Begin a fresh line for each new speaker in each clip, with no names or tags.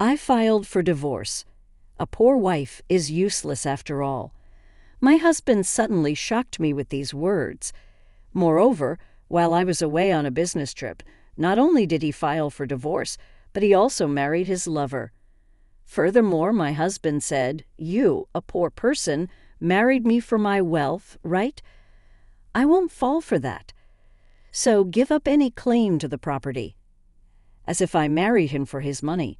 I filed for divorce. A poor wife is useless after all. My husband suddenly shocked me with these words. Moreover, while I was away on a business trip, not only did he file for divorce, but he also married his lover. Furthermore, my husband said, "You, a poor person, married me for my wealth, right? I won't fall for that. So give up any claim to the property." As if I married him for his money.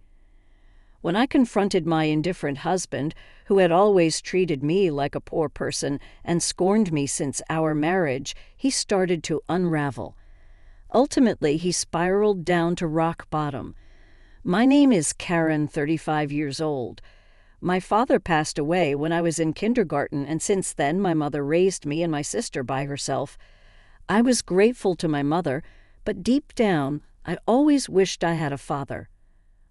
When I confronted my indifferent husband, who had always treated me like a poor person and scorned me since our marriage, he started to unravel. Ultimately, he spiraled down to rock bottom. My name is Karen, 35 years old. My father passed away when I was in kindergarten, and since then my mother raised me and my sister by herself. I was grateful to my mother, but deep down, I always wished I had a father.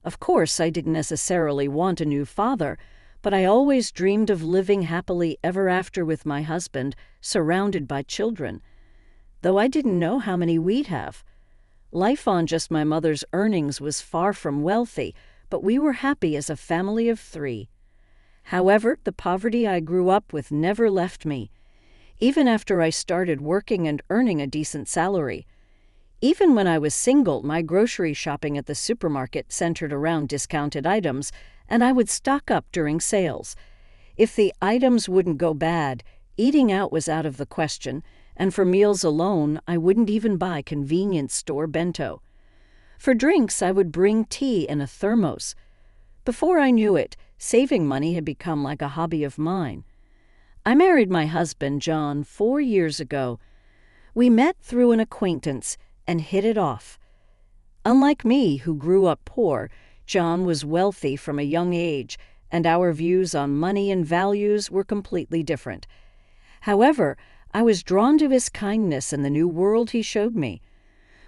Of course, I didn't necessarily want a new father, but I always dreamed of living happily ever after with my husband, surrounded by children. Though I didn't know how many we'd have. Life on just my mother's earnings was far from wealthy, but we were happy as a family of 3. However, the poverty I grew up with never left me, even after I started working and earning a decent salary. Even when I was single, my grocery shopping at the supermarket centered around discounted items, and I would stock up during sales. If the items wouldn't go bad, eating out was out of the question, and for meals alone, I wouldn't even buy convenience store bento. For drinks, I would bring tea in a thermos. Before I knew it, saving money had become like a hobby of mine. I married my husband, John, 4 years ago. We met through an acquaintance and hit it off. Unlike me, who grew up poor, John was wealthy from a young age, and our views on money and values were completely different. However, I was drawn to his kindness and the new world he showed me.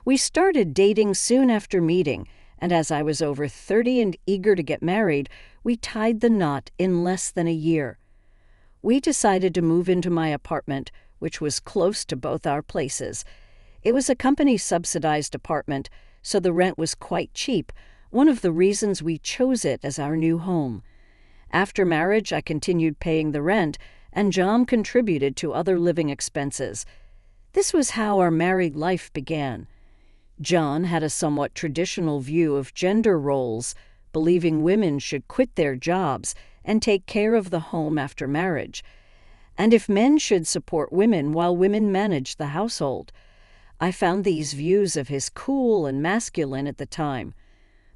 We started dating soon after meeting, and as I was over 30 and eager to get married, we tied the knot in less than a year. We decided to move into my apartment, which was close to both our places. It was a company-subsidized apartment, so the rent was quite cheap, one of the reasons we chose it as our new home. After marriage, I continued paying the rent, and John contributed to other living expenses. This was how our married life began. John had a somewhat traditional view of gender roles, believing women should quit their jobs and take care of the home after marriage, and if men should support women while women managed the household. I found these views of his cool and masculine at the time.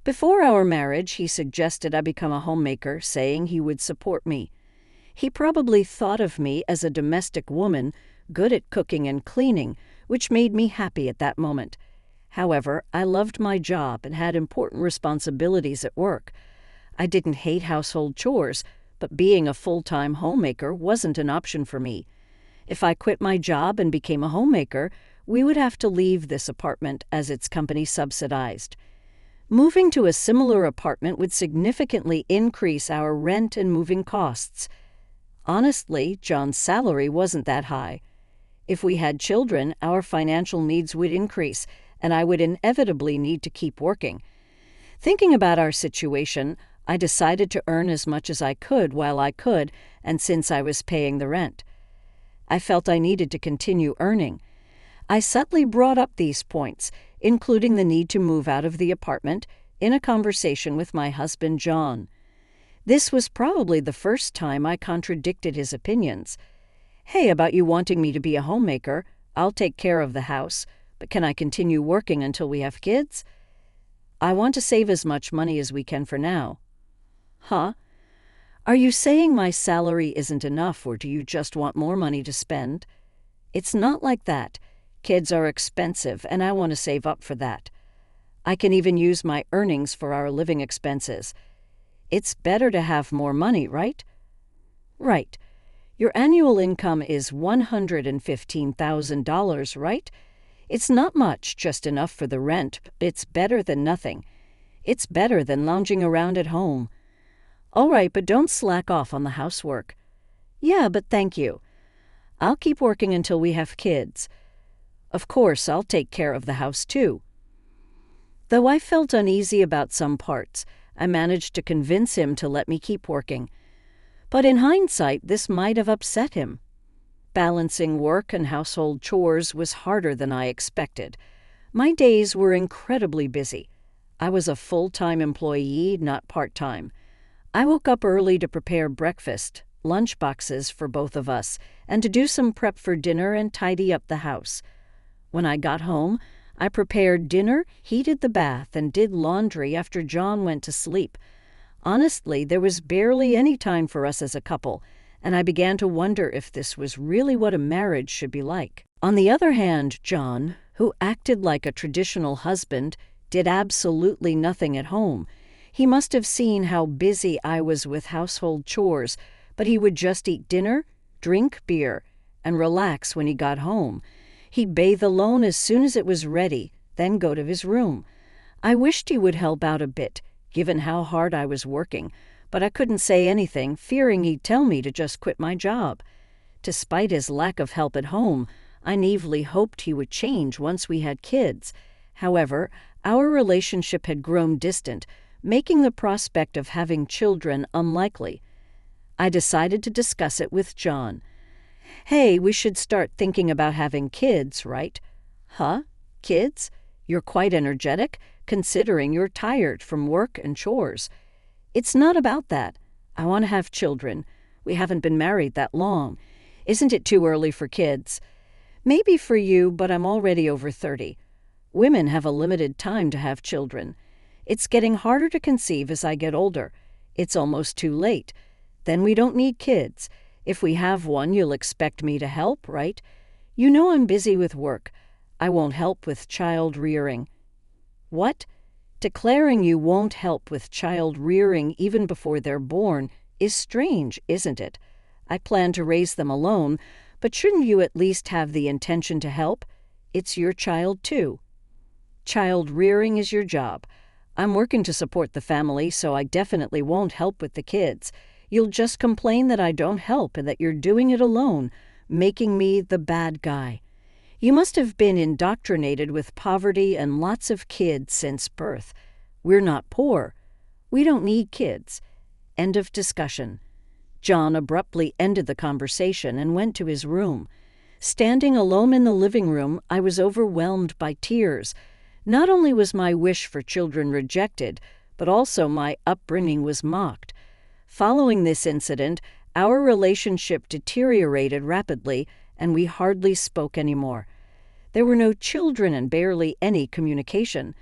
Before our marriage, he suggested I become a homemaker, saying he would support me. He probably thought of me as a domestic woman, good at cooking and cleaning, which made me happy at that moment. However, I loved my job and had important responsibilities at work. I didn't hate household chores, but being a full-time homemaker wasn't an option for me. If I quit my job and became a homemaker, we would have to leave this apartment as it's company subsidized. Moving to a similar apartment would significantly increase our rent and moving costs. Honestly, John's salary wasn't that high. If we had children, our financial needs would increase, and I would inevitably need to keep working. Thinking about our situation, I decided to earn as much as I could while I could, and since I was paying the rent. I felt I needed to continue earning. I subtly brought up these points, including the need to move out of the apartment, in a conversation with my husband, John. This was probably the first time I contradicted his opinions. "Hey, about you wanting me to be a homemaker, I'll take care of the house, but can I continue working until we have kids? I want to save as much money as we can for now." "Huh? Are you saying my salary isn't enough, or do you just want more money to spend?" "It's not like that. Kids are expensive, and I want to save up for that. I can even use my earnings for our living expenses. It's better to have more money, right?" "Right. Your annual income is $115,000, right? It's not much, just enough for the rent, but it's better than nothing. It's better than lounging around at home." "All right, but don't slack off on the housework." "Yeah, but thank you. I'll keep working until we have kids. Of course, I'll take care of the house too." Though I felt uneasy about some parts, I managed to convince him to let me keep working. But in hindsight, this might have upset him. Balancing work and household chores was harder than I expected. My days were incredibly busy. I was a full-time employee, not part-time. I woke up early to prepare breakfast, lunch boxes for both of us, and to do some prep for dinner and tidy up the house. When I got home, I prepared dinner, heated the bath, and did laundry after John went to sleep. Honestly, there was barely any time for us as a couple, and I began to wonder if this was really what a marriage should be like. On the other hand, John, who acted like a traditional husband, did absolutely nothing at home. He must have seen how busy I was with household chores, but he would just eat dinner, drink beer, and relax when he got home. He'd bathe alone as soon as it was ready, then go to his room. I wished he would help out a bit, given how hard I was working, but I couldn't say anything, fearing he'd tell me to just quit my job. Despite his lack of help at home, I naively hoped he would change once we had kids. However, our relationship had grown distant, making the prospect of having children unlikely. I decided to discuss it with John. "Hey, we should start thinking about having kids, right?" "Huh? Kids? You're quite energetic, considering you're tired from work and chores." "It's not about that. I want to have children. We haven't been married that long. Isn't it too early for kids?" "Maybe for you, but I'm already over 30. Women have a limited time to have children. It's getting harder to conceive as I get older. It's almost too late. Then we don't need kids. If we have one, you'll expect me to help, right? You know I'm busy with work. I won't help with child rearing." "What? Declaring you won't help with child rearing even before they're born is strange, isn't it? I plan to raise them alone, but shouldn't you at least have the intention to help? It's your child, too." "Child rearing is your job. I'm working to support the family, so I definitely won't help with the kids. You'll just complain that I don't help and that you're doing it alone, making me the bad guy. You must have been indoctrinated with poverty and lots of kids since birth. We're not poor. We don't need kids." End of discussion. John abruptly ended the conversation and went to his room. Standing alone in the living room, I was overwhelmed by tears. Not only was my wish for children rejected, but also my upbringing was mocked. Following this incident, our relationship deteriorated rapidly, and we hardly spoke anymore. There were no children and barely any communication.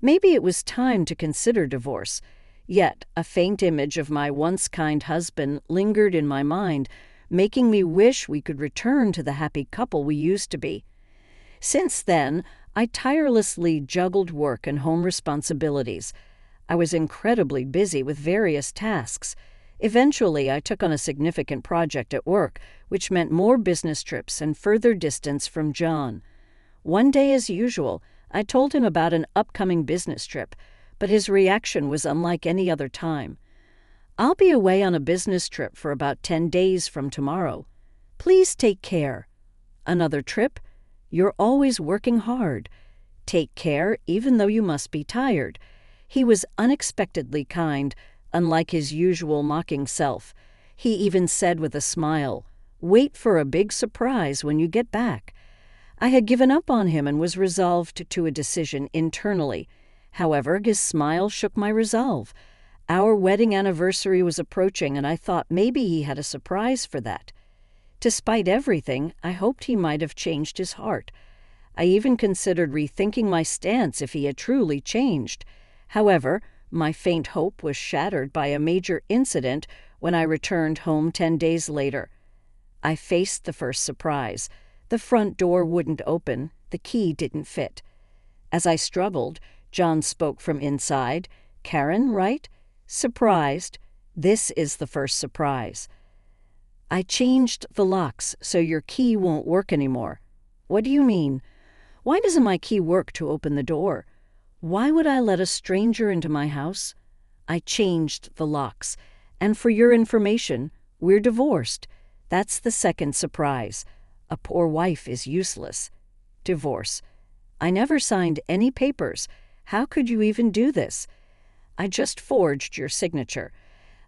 Maybe it was time to consider divorce. Yet, a faint image of my once kind husband lingered in my mind, making me wish we could return to the happy couple we used to be. Since then, I tirelessly juggled work and home responsibilities. I was incredibly busy with various tasks. Eventually, I took on a significant project at work, which meant more business trips and further distance from John. One day, as usual, I told him about an upcoming business trip, but his reaction was unlike any other time. "I'll be away on a business trip for about 10 days from tomorrow. Please take care." "Another trip? You're always working hard. Take care, even though you must be tired." He was unexpectedly kind, unlike his usual mocking self. He even said with a smile, "Wait for a big surprise when you get back." I had given up on him and was resolved to a decision internally. However, his smile shook my resolve. Our wedding anniversary was approaching, and I thought maybe he had a surprise for that. Despite everything, I hoped he might have changed his heart. I even considered rethinking my stance if he had truly changed. However, my faint hope was shattered by a major incident when I returned home 10 days later. I faced the first surprise. The front door wouldn't open. The key didn't fit. As I struggled, John spoke from inside. "Karen, right? Surprised. This is the first surprise. I changed the locks so your key won't work anymore." "What do you mean? Why doesn't my key work to open the door? Why would I let a stranger into my house?" "I changed the locks. And for your information, we're divorced. That's the second surprise. A poor wife is useless." "Divorce? I never signed any papers. How could you even do this?" I just forged your signature.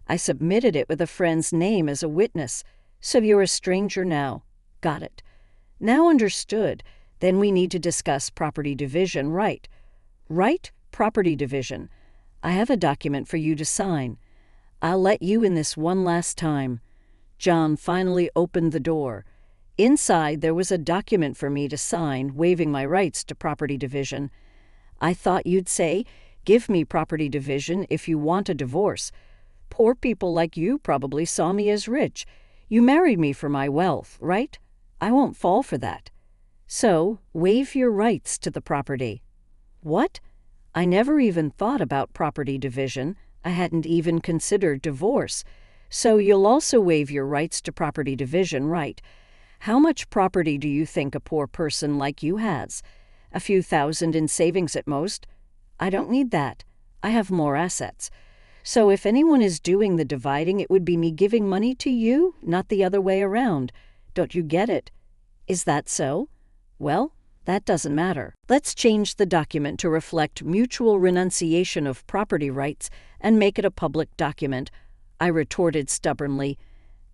I submitted it with a friend's name as a witness. So you're a stranger now. Got it. Now understood. Then we need to discuss property division, right? Right? Property division. I have a document for you to sign. I'll let you in this one last time. John finally opened the door. Inside, there was a document for me to sign, waiving my rights to property division. I thought you'd say, give me property division if you want a divorce. Poor people like you probably saw me as rich. You married me for my wealth, right? I won't fall for that. So, waive your rights to the property. What? I never even thought about property division. I hadn't even considered divorce. So you'll also waive your rights to property division, right? How much property do you think a poor person like you has? A few thousand in savings at most? I don't need that. I have more assets. So if anyone is doing the dividing, it would be me giving money to you, not the other way around. Don't you get it? Is that so? Well, that doesn't matter. Let's change the document to reflect mutual renunciation of property rights and make it a public document, I retorted stubbornly.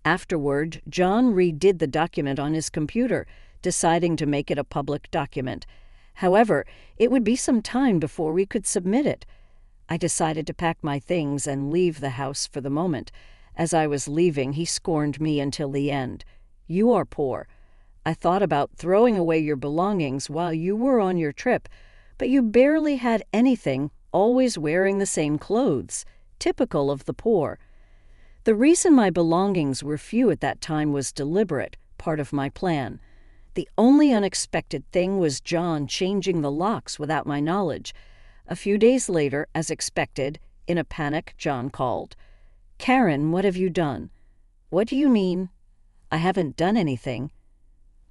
Afterward, John redid the document on his computer, deciding to make it a public document. However, it would be some time before we could submit it. I decided to pack my things and leave the house for the moment. As I was leaving, he scorned me until the end. You are poor. I thought about throwing away your belongings while you were on your trip, but you barely had anything, always wearing the same clothes, typical of the poor. The reason my belongings were few at that time was deliberate, part of my plan. The only unexpected thing was John changing the locks without my knowledge. A few days later, as expected, in a panic, John called. Karen, what have you done? What do you mean? I haven't done anything.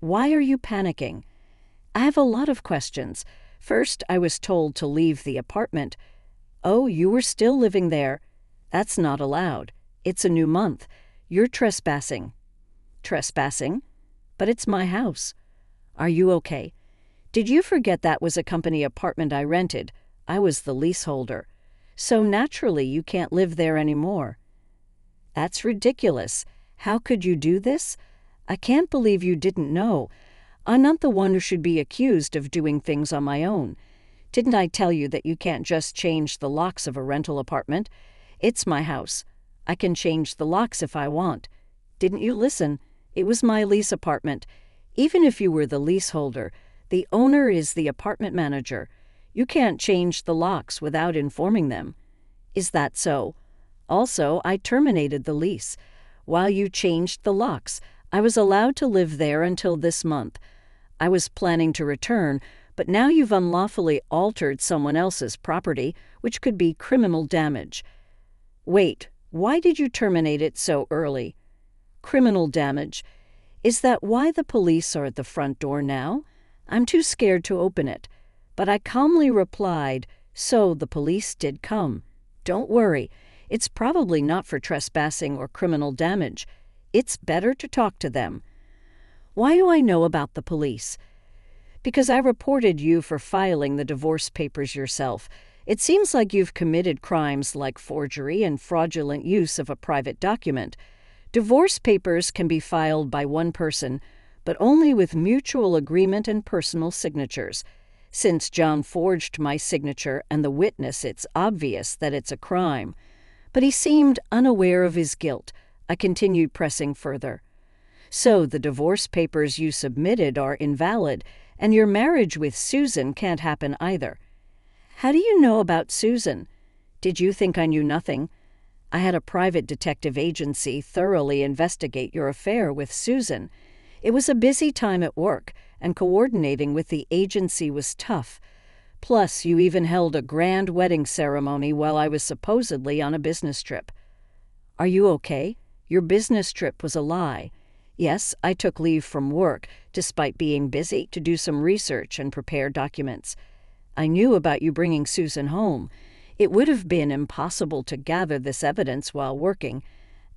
Why are you panicking? I have a lot of questions. First, I was told to leave the apartment. Oh, you were still living there. That's not allowed. It's a new month. You're trespassing. Trespassing? But it's my house. Are you okay? Did you forget that was a company apartment I rented? I was the leaseholder. So naturally you can't live there anymore. That's ridiculous. How could you do this? I can't believe you didn't know. I'm not the one who should be accused of doing things on my own. Didn't I tell you that you can't just change the locks of a rental apartment? It's my house. I can change the locks if I want. Didn't you listen? It was my lease apartment. Even if you were the leaseholder, the owner is the apartment manager. You can't change the locks without informing them. Is that so? Also, I terminated the lease. While you changed the locks, I was allowed to live there until this month. I was planning to return, but now you've unlawfully altered someone else's property, which could be criminal damage. Wait, why did you terminate it so early? Criminal damage. Is that why the police are at the front door now? I'm too scared to open it. But I calmly replied, so the police did come. Don't worry, it's probably not for trespassing or criminal damage. It's better to talk to them. Why do I know about the police? Because I reported you for filing the divorce papers yourself. It seems like you've committed crimes like forgery and fraudulent use of a private document. Divorce papers can be filed by one person, but only with mutual agreement and personal signatures. Since John forged my signature and the witness, it's obvious that it's a crime. But he seemed unaware of his guilt. I continued pressing further. So the divorce papers you submitted are invalid, and your marriage with Susan can't happen either. How do you know about Susan? Did you think I knew nothing? I had a private detective agency thoroughly investigate your affair with Susan. It was a busy time at work, and coordinating with the agency was tough. Plus, you even held a grand wedding ceremony while I was supposedly on a business trip. Are you okay? Your business trip was a lie. Yes, I took leave from work, despite being busy, to do some research and prepare documents. I knew about you bringing Susan home. It would have been impossible to gather this evidence while working.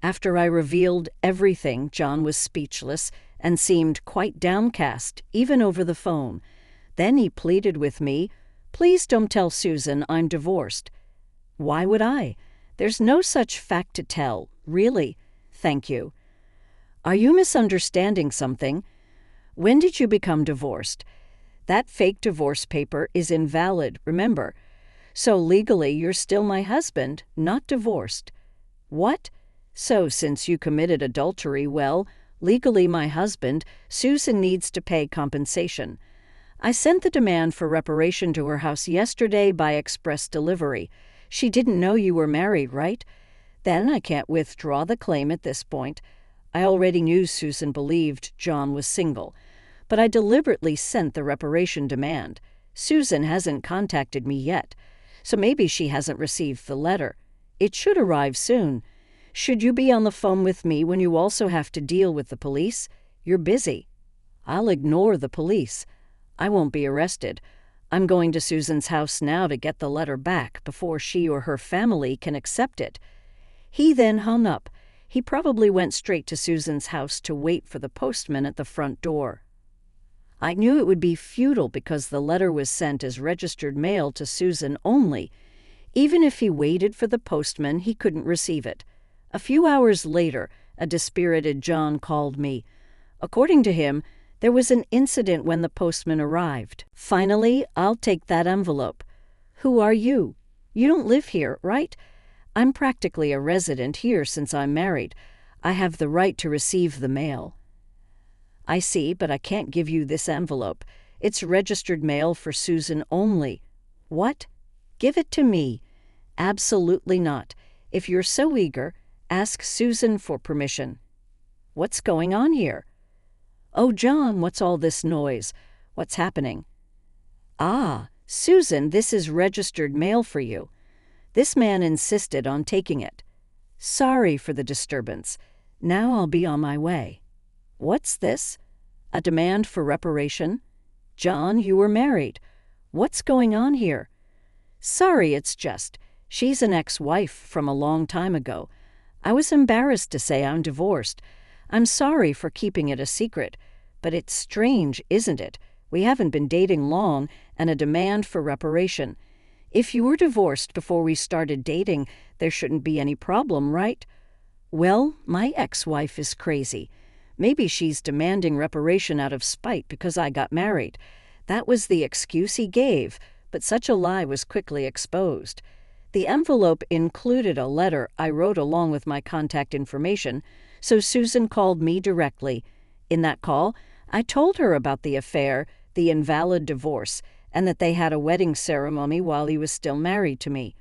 After I revealed everything, John was speechless and seemed quite downcast, even over the phone. Then he pleaded with me, "Please don't tell Susan I'm divorced." Why would I? There's no such fact to tell, really. Thank you. Are you misunderstanding something? When did you become divorced? That fake divorce paper is invalid, remember. So legally, you're still my husband, not divorced. What? So since you committed adultery, well, legally my husband, Susan needs to pay compensation. I sent the demand for reparation to her house yesterday by express delivery. She didn't know you were married, right? Then I can't withdraw the claim at this point. I already knew Susan believed John was single, but I deliberately sent the reparation demand. Susan hasn't contacted me yet, so maybe she hasn't received the letter. It should arrive soon. Should you be on the phone with me when you also have to deal with the police? You're busy. I'll ignore the police. I won't be arrested. I'm going to Susan's house now to get the letter back before she or her family can accept it. He then hung up. He probably went straight to Susan's house to wait for the postman at the front door. I knew it would be futile because the letter was sent as registered mail to Susan only. Even if he waited for the postman, he couldn't receive it. A few hours later, a dispirited John called me. According to him, there was an incident when the postman arrived. Finally, I'll take that envelope. Who are you? You don't live here, right? I'm practically a resident here since I'm married. I have the right to receive the mail. I see, but I can't give you this envelope. It's registered mail for Susan only. What? Give it to me. Absolutely not. If you're so eager, ask Susan for permission. What's going on here? Oh, John, what's all this noise? What's happening? Ah, Susan, this is registered mail for you. This man insisted on taking it. Sorry for the disturbance. Now I'll be on my way. What's this? A demand for reparation? John, you were married. What's going on here? Sorry, it's just. She's an ex-wife from a long time ago. I was embarrassed to say I'm divorced. I'm sorry for keeping it a secret, but it's strange, isn't it? We haven't been dating long, and a demand for reparation. If you were divorced before we started dating, there shouldn't be any problem, right? Well, my ex-wife is crazy. Maybe she's demanding reparation out of spite because I got married. That was the excuse he gave, but such a lie was quickly exposed. The envelope included a letter I wrote along with my contact information, so Susan called me directly. In that call, I told her about the affair, the invalid divorce, and that they had a wedding ceremony while he was still married to me.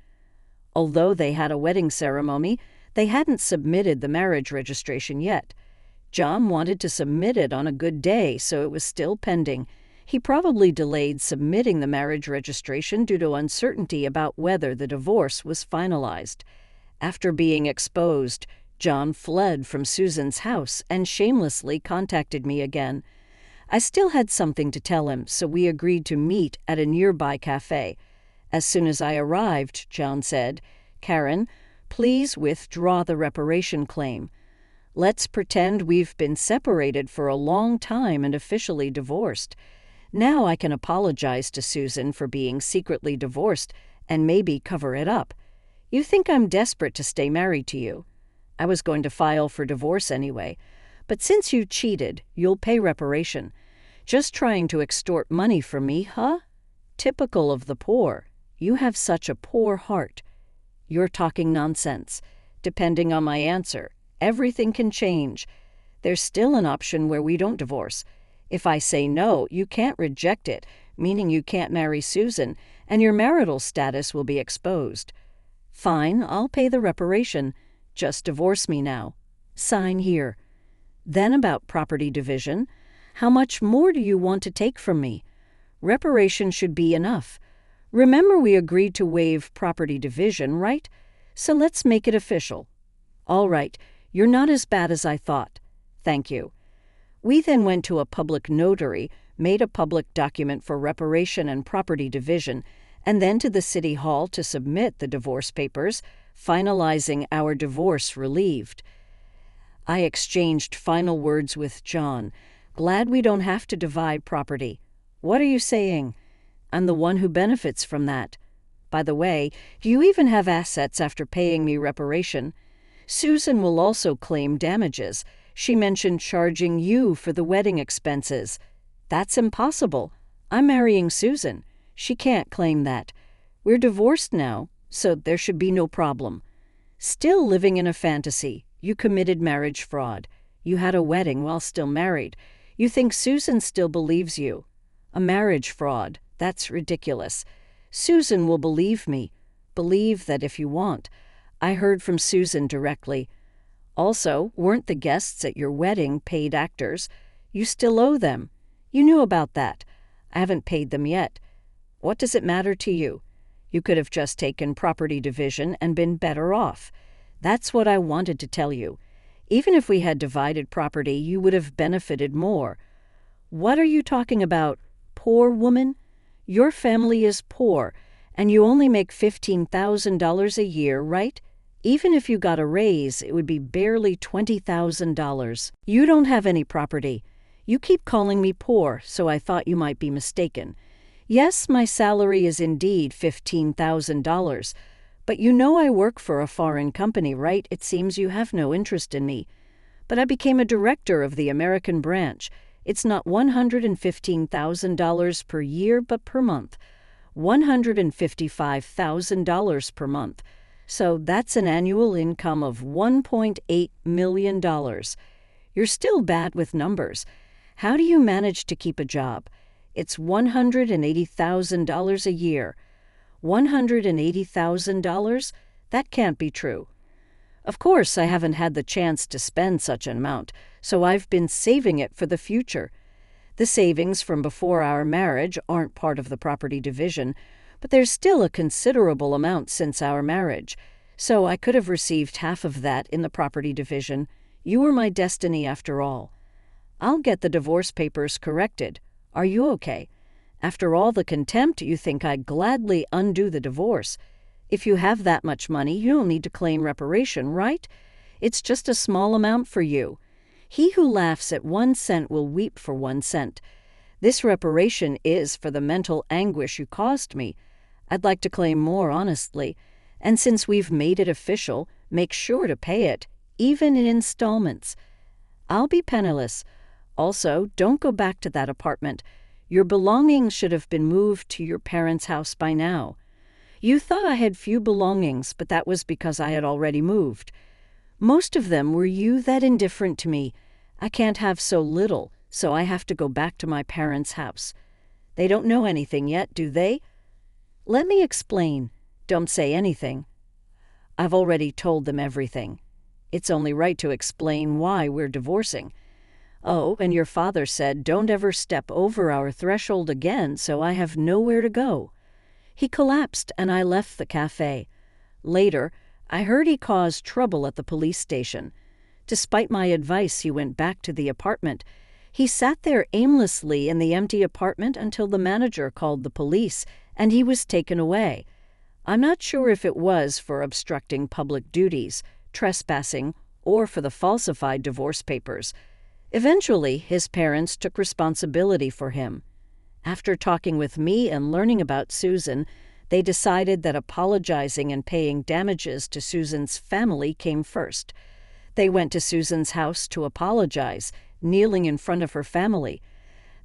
Although they had a wedding ceremony, they hadn't submitted the marriage registration yet. John wanted to submit it on a good day, so it was still pending. He probably delayed submitting the marriage registration due to uncertainty about whether the divorce was finalized. After being exposed, John fled from Susan's house and shamelessly contacted me again. I still had something to tell him, so we agreed to meet at a nearby cafe. As soon as I arrived, John said, "Karen, please withdraw the reparation claim. Let's pretend we've been separated for a long time and officially divorced. Now I can apologize to Susan for being secretly divorced and maybe cover it up. You think I'm desperate to stay married to you. I was going to file for divorce anyway. But since you cheated, you'll pay reparation. Just trying to extort money from me, huh? Typical of the poor. You have such a poor heart. You're talking nonsense. Depending on my answer, everything can change. There's still an option where we don't divorce. If I say no, you can't reject it, meaning you can't marry Susan, and your marital status will be exposed. Fine, I'll pay the reparation. Just divorce me now. Sign here. Then about property division. How much more do you want to take from me? Reparation should be enough. Remember we agreed to waive property division, right? So let's make it official. All right, you're not as bad as I thought. Thank you. We then went to a public notary, made a public document for reparation and property division, and then to the city hall to submit the divorce papers, finalizing our divorce relieved. I exchanged final words with John. Glad we don't have to divide property. What are you saying? I'm the one who benefits from that. By the way, do you even have assets after paying me reparation? Susan will also claim damages. She mentioned charging you for the wedding expenses. That's impossible. I'm marrying Susan. She can't claim that. We're divorced now, so there should be no problem. Still living in a fantasy. You committed marriage fraud. You had a wedding while still married. You think Susan still believes you. A marriage fraud. That's ridiculous. Susan will believe me. Believe that if you want. I heard from Susan directly. Also, weren't the guests at your wedding paid actors? You still owe them. You knew about that. I haven't paid them yet. What does it matter to you? You could have just taken property division and been better off. That's what I wanted to tell you. Even if we had divided property, you would have benefited more. What are you talking about? Poor woman? Your family is poor, and you only make $15,000 a year, right? Even if you got a raise, it would be barely $20,000. You don't have any property. You keep calling me poor, so I thought you might be mistaken. Yes, my salary is indeed $15,000, but you know I work for a foreign company, right? It seems you have no interest in me. But I became a director of the American branch. It's not $115,000 per year, but per month. $155,000 per month. So that's an annual income of $1.8 million. You're still bad with numbers. How do you manage to keep a job? It's $180,000 a year. $180,000? That can't be true. Of course, I haven't had the chance to spend such an amount, so I've been saving it for the future. The savings from before our marriage aren't part of the property division, but there's still a considerable amount since our marriage, so I could have received half of that in the property division. You were my destiny after all. I'll get the divorce papers corrected. Are you okay? After all the contempt, you think I'd gladly undo the divorce. If you have that much money, you don't need to claim reparation, right? It's just a small amount for you. He who laughs at 1 cent will weep for 1 cent. This reparation is for the mental anguish you caused me. I'd like to claim more honestly, and since we've made it official, make sure to pay it, even in installments. I'll be penniless. Also, don't go back to that apartment. Your belongings should have been moved to your parents' house by now. You thought I had few belongings, but that was because I had already moved. Most of them were you that indifferent to me. I can't have so little, so I have to go back to my parents' house. They don't know anything yet, do they? Let me explain. Don't say anything. I've already told them everything. It's only right to explain why we're divorcing. Oh, and your father said don't ever step over our threshold again, so I have nowhere to go. He collapsed and I left the cafe. Later, I heard he caused trouble at the police station. Despite my advice, he went back to the apartment. He sat there aimlessly in the empty apartment until the manager called the police, and he was taken away. I'm not sure if it was for obstructing public duties, trespassing, or for the falsified divorce papers. Eventually, his parents took responsibility for him. After talking with me and learning about Susan, they decided that apologizing and paying damages to Susan's family came first. They went to Susan's house to apologize, kneeling in front of her family.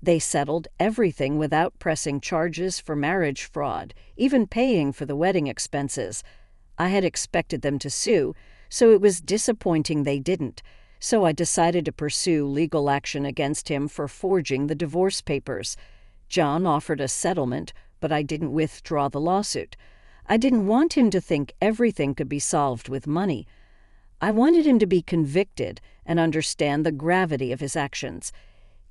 They settled everything without pressing charges for marriage fraud, even paying for the wedding expenses. I had expected them to sue, so it was disappointing they didn't. So I decided to pursue legal action against him for forging the divorce papers. John offered a settlement, but I didn't withdraw the lawsuit. I didn't want him to think everything could be solved with money. I wanted him to be convicted and understand the gravity of his actions.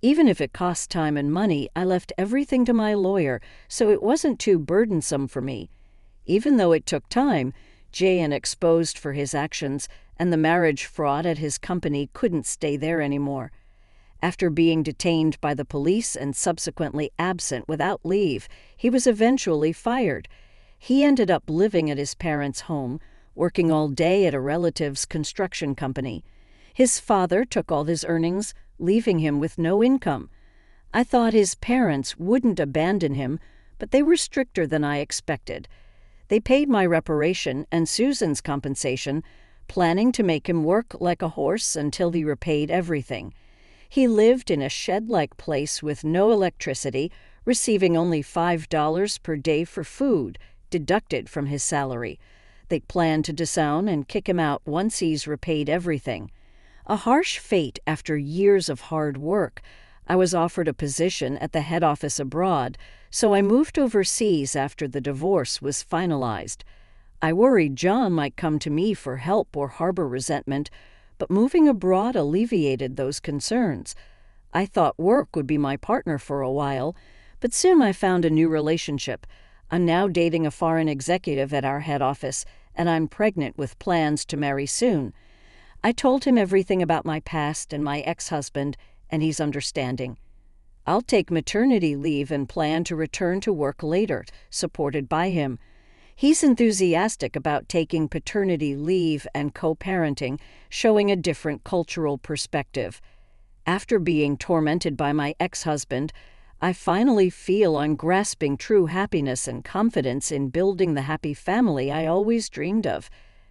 Even if it cost time and money, I left everything to my lawyer, so it wasn't too burdensome for me. Even though it took time, J.N. exposed for his actions, and the marriage fraud at his company couldn't stay there anymore. After being detained by the police and subsequently absent without leave, he was eventually fired. He ended up living at his parents' home, working all day at a relative's construction company. His father took all his earnings, leaving him with no income. I thought his parents wouldn't abandon him, but they were stricter than I expected. They paid my reparation and Susan's compensation, planning to make him work like a horse until he repaid everything. He lived in a shed-like place with no electricity, receiving only $5 per day for food, deducted from his salary. They planned to disown and kick him out once he's repaid everything. A harsh fate after years of hard work. I was offered a position at the head office abroad, so I moved overseas after the divorce was finalized. I worried John might come to me for help or harbor resentment, but moving abroad alleviated those concerns. I thought work would be my partner for a while, but soon I found a new relationship. I'm now dating a foreign executive at our head office, and I'm pregnant with plans to marry soon. I told him everything about my past and my ex-husband, and he's understanding. I'll take maternity leave and plan to return to work later, supported by him. He's enthusiastic about taking paternity leave and co-parenting, showing a different cultural perspective. After being tormented by my ex-husband, I finally feel I'm grasping true happiness and confidence in building the happy family I always dreamed of.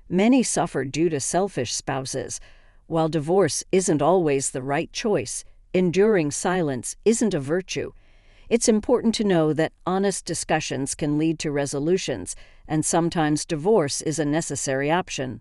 Many suffer due to selfish spouses. While divorce isn't always the right choice, enduring silence isn't a virtue. It's important to know that honest discussions can lead to resolutions, and sometimes divorce is a necessary option.